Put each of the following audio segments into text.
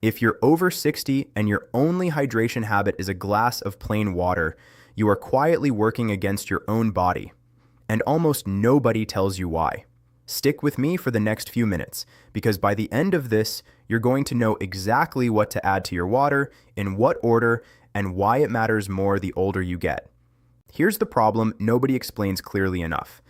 If you're over 60 and your only hydration habit is a glass of plain water, you are quietly working against your own body, and almost nobody tells you why. Stick with me for the next few minutes, because by the end of this, you're going to know exactly what to add to your water, in what order, and why it matters more the older you get. Here's the problem nobody explains clearly enough.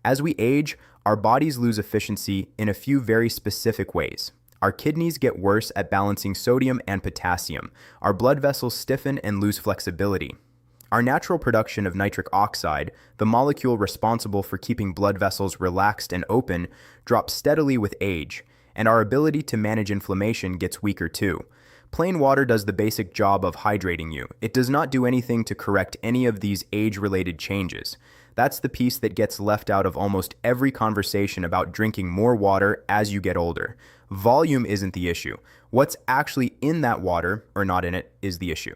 As we age, our bodies lose efficiency in a few very specific ways. Our kidneys get worse at balancing sodium and potassium. Our blood vessels stiffen and lose flexibility. Our natural production of nitric oxide, the molecule responsible for keeping blood vessels relaxed and open, drops steadily with age, and our ability to manage inflammation gets weaker too. Plain water does the basic job of hydrating you. It does not do anything to correct any of these age-related changes. That's the piece that gets left out of almost every conversation about drinking more water as you get older. Volume isn't the issue. What's actually in that water, or not in it, is the issue.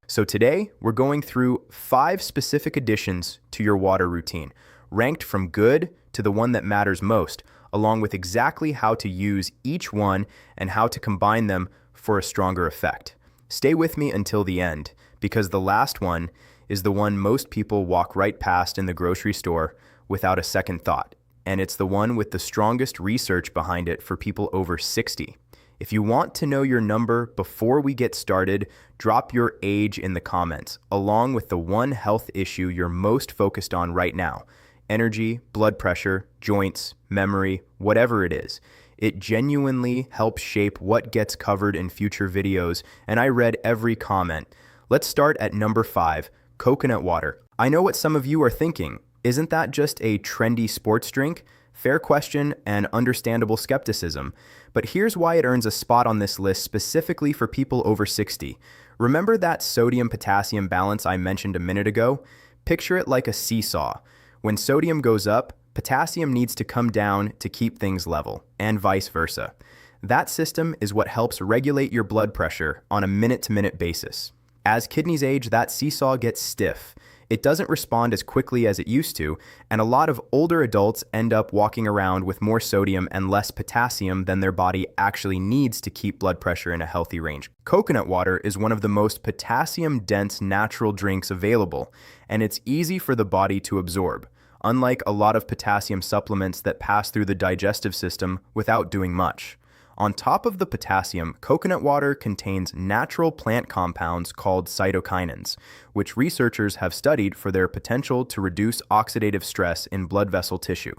So today, we're going through 5 specific additions to your water routine, ranked from good to the one that matters most, along with exactly how to use each one and how to combine them for a stronger effect. Stay with me until the end, because the last one is the one most people walk right past in the grocery store without a second thought, and it's the one with the strongest research behind it for people over 60. If you want to know your number before we get started, drop your age in the comments, along with the one health issue you're most focused on right now. Energy, blood pressure, joints, memory, whatever it is. It genuinely helps shape what gets covered in future videos, and I read every comment. Let's start at number 5, coconut water. I know what some of you are thinking. Isn't that just a trendy sports drink? Fair question and understandable skepticism. But here's why it earns a spot on this list specifically for people over 60. Remember that sodium-potassium balance I mentioned a minute ago? Picture it like a seesaw. When sodium goes up, potassium needs to come down to keep things level, and vice versa. That system is what helps regulate your blood pressure on a minute-to-minute basis. As kidneys age, that seesaw gets stiff. It doesn't respond as quickly as it used to, and a lot of older adults end up walking around with more sodium and less potassium than their body actually needs to keep blood pressure in a healthy range. Coconut water is one of the most potassium-dense natural drinks available, and it's easy for the body to absorb, unlike a lot of potassium supplements that pass through the digestive system without doing much. On top of the potassium, coconut water contains natural plant compounds called cytokinins, which researchers have studied for their potential to reduce oxidative stress in blood vessel tissue.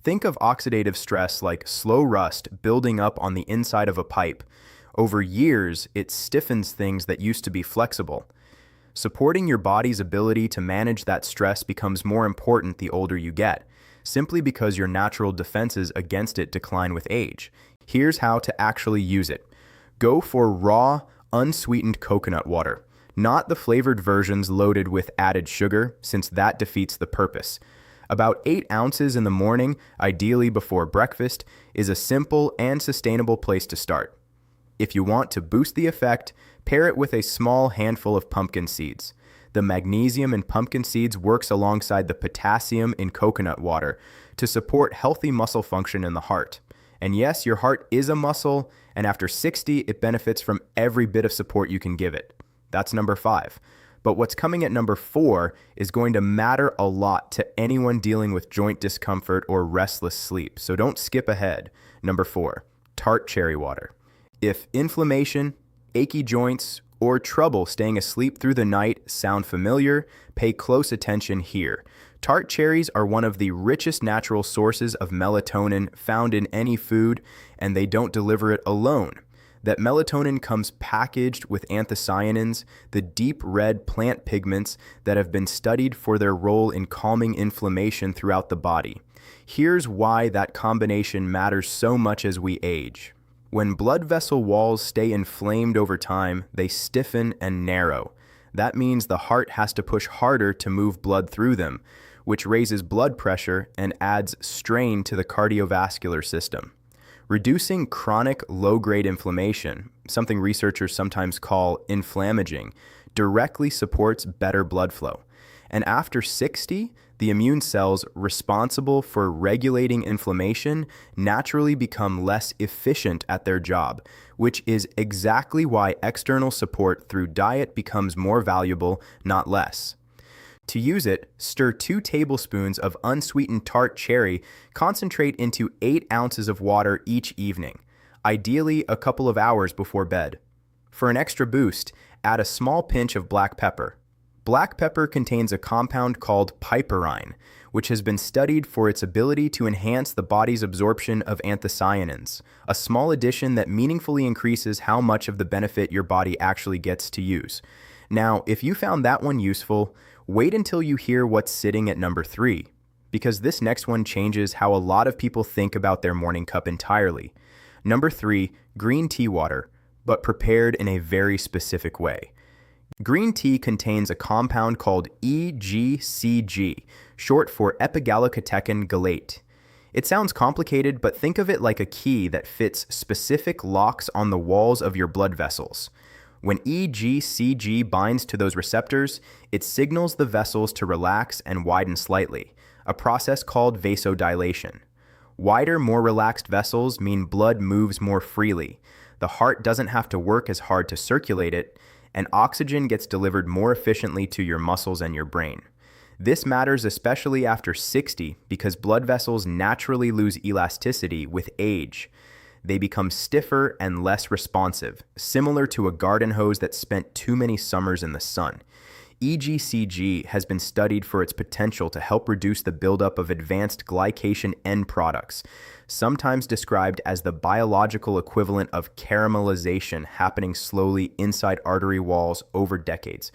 Think of oxidative stress like slow rust building up on the inside of a pipe. Over years, it stiffens things that used to be flexible. Supporting your body's ability to manage that stress becomes more important the older you get, simply because your natural defenses against it decline with age. Here's how to actually use it. Go for raw, unsweetened coconut water, not the flavored versions loaded with added sugar, since that defeats the purpose. About 8 ounces in the morning, ideally before breakfast, is a simple and sustainable place to start. If you want to boost the effect, pair it with a small handful of pumpkin seeds. The magnesium in pumpkin seeds works alongside the potassium in coconut water to support healthy muscle function in the heart. And yes, your heart is a muscle, and after 60, it benefits from every bit of support you can give it. That's number 5. But what's coming at number 4 is going to matter a lot to anyone dealing with joint discomfort or restless sleep, so don't skip ahead. Number 4, tart cherry water. If inflammation, achy joints, or trouble staying asleep through the night sound familiar, pay close attention here. Tart cherries are one of the richest natural sources of melatonin found in any food, and they don't deliver it alone. That melatonin comes packaged with anthocyanins, the deep red plant pigments that have been studied for their role in calming inflammation throughout the body. Here's why that combination matters so much as we age. When blood vessel walls stay inflamed over time, they stiffen and narrow. That means the heart has to push harder to move blood through them, which raises blood pressure and adds strain to the cardiovascular system. Reducing chronic low-grade inflammation, something researchers sometimes call inflammaging, directly supports better blood flow. And after 60, the immune cells responsible for regulating inflammation naturally become less efficient at their job, which is exactly why external support through diet becomes more valuable, not less. To use it, stir 2 tablespoons of unsweetened tart cherry concentrate into 8 ounces of water each evening, ideally a couple of hours before bed. For an extra boost, add a small pinch of black pepper. Black pepper contains a compound called piperine, which has been studied for its ability to enhance the body's absorption of anthocyanins, a small addition that meaningfully increases how much of the benefit your body actually gets to use. Now, if you found that one useful, wait until you hear what's sitting at number 3, because this next one changes how a lot of people think about their morning cup entirely. Number 3, green tea water, but prepared in a very specific way. Green tea contains a compound called EGCG, short for epigallocatechin gallate. It sounds complicated, but think of it like a key that fits specific locks on the walls of your blood vessels. When EGCG binds to those receptors, it signals the vessels to relax and widen slightly, a process called vasodilation. Wider, more relaxed vessels mean blood moves more freely. The heart doesn't have to work as hard to circulate it, and oxygen gets delivered more efficiently to your muscles and your brain. This matters especially after 60 because blood vessels naturally lose elasticity with age. They become stiffer and less responsive, similar to a garden hose that spent too many summers in the sun. EGCG has been studied for its potential to help reduce the buildup of advanced glycation end products, sometimes described as the biological equivalent of caramelization happening slowly inside artery walls over decades.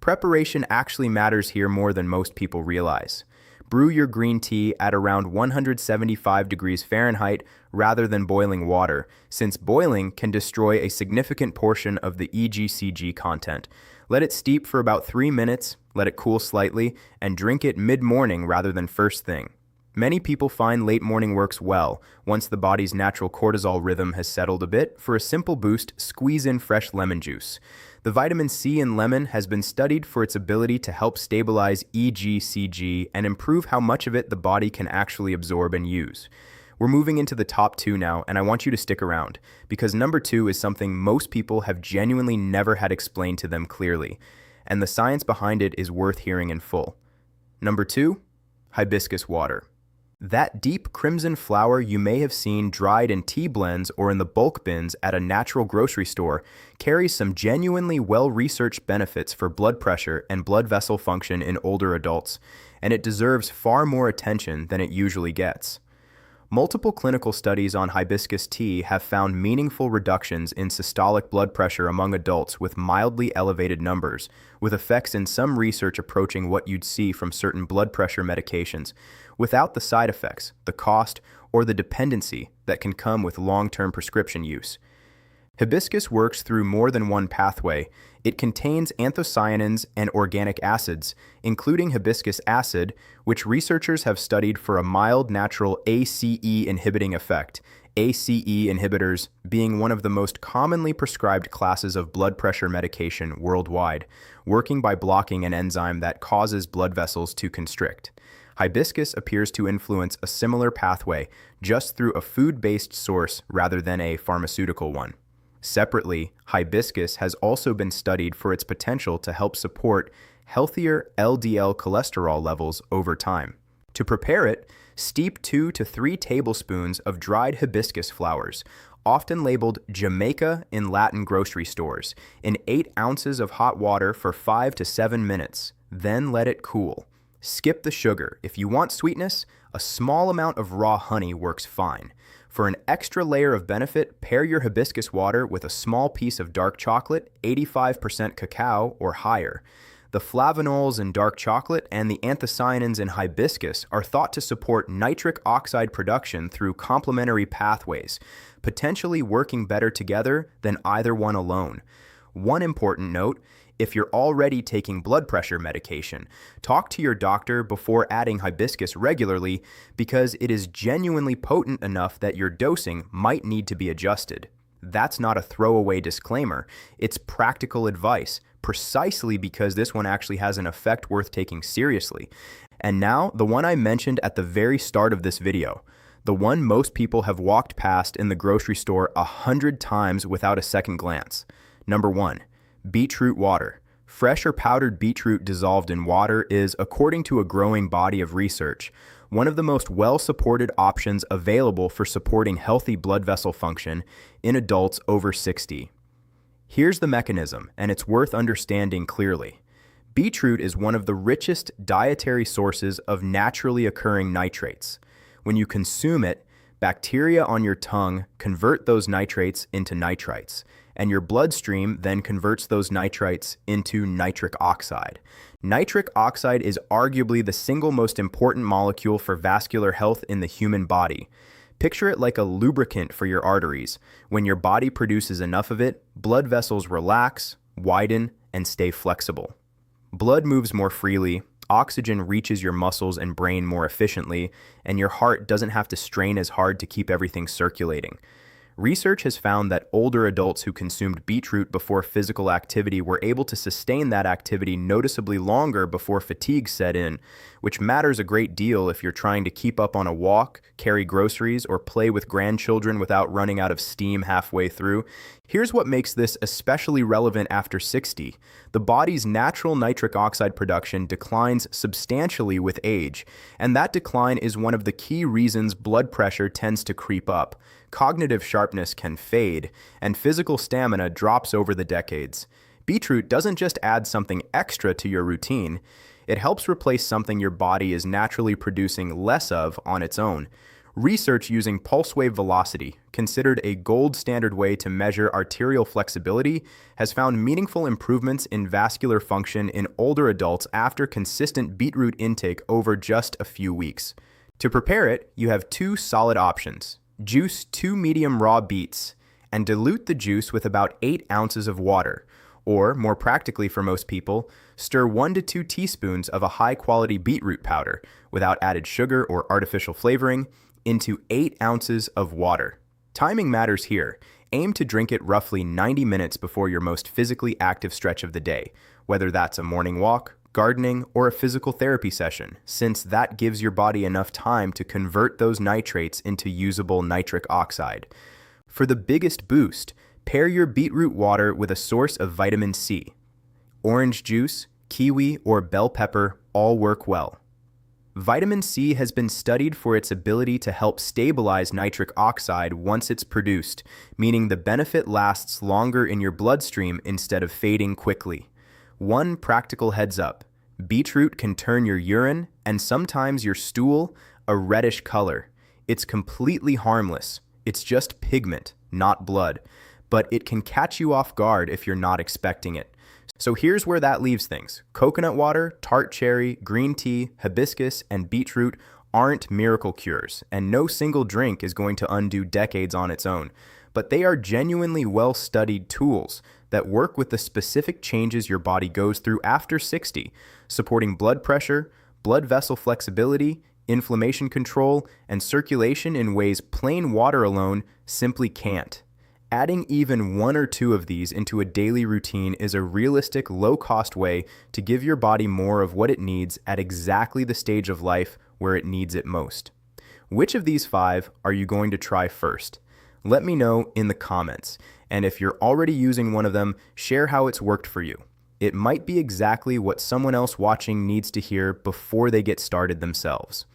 Preparation actually matters here more than most people realize. Brew your green tea at around 175 degrees Fahrenheit rather than boiling water, since boiling can destroy a significant portion of the EGCG content. Let it steep for about 3 minutes, let it cool slightly, and drink it mid-morning rather than first thing. Many people find late morning works well. Once the body's natural cortisol rhythm has settled a bit, for a simple boost, squeeze in fresh lemon juice. The vitamin C in lemon has been studied for its ability to help stabilize EGCG and improve how much of it the body can actually absorb and use. We're moving into the top 2 now, and I want you to stick around, because number 2 is something most people have genuinely never had explained to them clearly, and the science behind it is worth hearing in full. Number 2, hibiscus water. That deep crimson flower you may have seen dried in tea blends or in the bulk bins at a natural grocery store carries some genuinely well-researched benefits for blood pressure and blood vessel function in older adults, and it deserves far more attention than it usually gets. Multiple clinical studies on hibiscus tea have found meaningful reductions in systolic blood pressure among adults with mildly elevated numbers, with effects in some research approaching what you'd see from certain blood pressure medications, without the side effects, the cost, or the dependency that can come with long-term prescription use. Hibiscus works through more than one pathway. It contains anthocyanins and organic acids, including hibiscus acid, which researchers have studied for a mild natural ACE inhibiting effect, ACE inhibitors being one of the most commonly prescribed classes of blood pressure medication worldwide, working by blocking an enzyme that causes blood vessels to constrict. Hibiscus appears to influence a similar pathway, just through a food-based source rather than a pharmaceutical one. Separately, hibiscus has also been studied for its potential to help support healthier LDL cholesterol levels over time. To prepare it, steep 2 to 3 tablespoons of dried hibiscus flowers, often labeled Jamaica in Latin grocery stores, in 8 ounces of hot water for 5 to 7 minutes. Then let it cool. Skip the sugar. If you want sweetness, a small amount of raw honey works fine. For an extra layer of benefit, pair your hibiscus water with a small piece of dark chocolate, 85% cacao or higher. The flavonols in dark chocolate and the anthocyanins in hibiscus are thought to support nitric oxide production through complementary pathways, potentially working better together than either one alone. One important note: if you're already taking blood pressure medication, talk to your doctor before adding hibiscus regularly, because it is genuinely potent enough that your dosing might need to be adjusted. That's not a throwaway disclaimer. It's practical advice, precisely because this one actually has an effect worth taking seriously. And now, the one I mentioned at the very start of this video, the one most people have walked past in the grocery store 100 times without a second glance. Number 1, beetroot water. Fresh or powdered beetroot dissolved in water is, according to a growing body of research, one of the most well-supported options available for supporting healthy blood vessel function in adults over 60. Here's the mechanism, and it's worth understanding clearly. Beetroot is one of the richest dietary sources of naturally occurring nitrates. When you consume it, bacteria on your tongue convert those nitrates into nitrites, and your bloodstream then converts those nitrites into nitric oxide. Nitric oxide is arguably the single most important molecule for vascular health in the human body. Picture it like a lubricant for your arteries. When your body produces enough of it, blood vessels relax, widen, and stay flexible. Blood moves more freely, oxygen reaches your muscles and brain more efficiently, and your heart doesn't have to strain as hard to keep everything circulating. Research has found that older adults who consumed beetroot before physical activity were able to sustain that activity noticeably longer before fatigue set in, which matters a great deal if you're trying to keep up on a walk, carry groceries, or play with grandchildren without running out of steam halfway through. Here's what makes this especially relevant after 60. The body's natural nitric oxide production declines substantially with age, and that decline is one of the key reasons blood pressure tends to creep up. Cognitive sharpness can fade, and physical stamina drops over the decades. Beetroot doesn't just add something extra to your routine, it helps replace something your body is naturally producing less of on its own. Research using pulse wave velocity, considered a gold standard way to measure arterial flexibility, has found meaningful improvements in vascular function in older adults after consistent beetroot intake over just a few weeks. To prepare it, you have 2 solid options. Juice 2 medium raw beets and dilute the juice with about 8 ounces of water, or, more practically for most people, stir 1 to 2 teaspoons of a high-quality beetroot powder, without added sugar or artificial flavoring, into 8 ounces of water. Timing matters here. Aim to drink it roughly 90 minutes before your most physically active stretch of the day, whether that's a morning walk, gardening, or a physical therapy session, since that gives your body enough time to convert those nitrates into usable nitric oxide. For the biggest boost, pair your beetroot water with a source of vitamin C. Orange juice, kiwi, or bell pepper all work well. Vitamin C has been studied for its ability to help stabilize nitric oxide once it's produced, meaning the benefit lasts longer in your bloodstream instead of fading quickly. One practical heads up, beetroot can turn your urine, and sometimes your stool, a reddish color. It's completely harmless. It's just pigment, not blood. But it can catch you off guard if you're not expecting it. So here's where that leaves things. Coconut water, tart cherry, green tea, hibiscus, and beetroot aren't miracle cures, and no single drink is going to undo decades on its own. But they are genuinely well-studied tools that work with the specific changes your body goes through after 60, supporting blood pressure, blood vessel flexibility, inflammation control, and circulation in ways plain water alone simply can't. Adding even 1 or 2 of these into a daily routine is a realistic, low-cost way to give your body more of what it needs at exactly the stage of life where it needs it most. Which of these 5 are you going to try first? Let me know in the comments, and if you're already using one of them, share how it's worked for you. It might be exactly what someone else watching needs to hear before they get started themselves.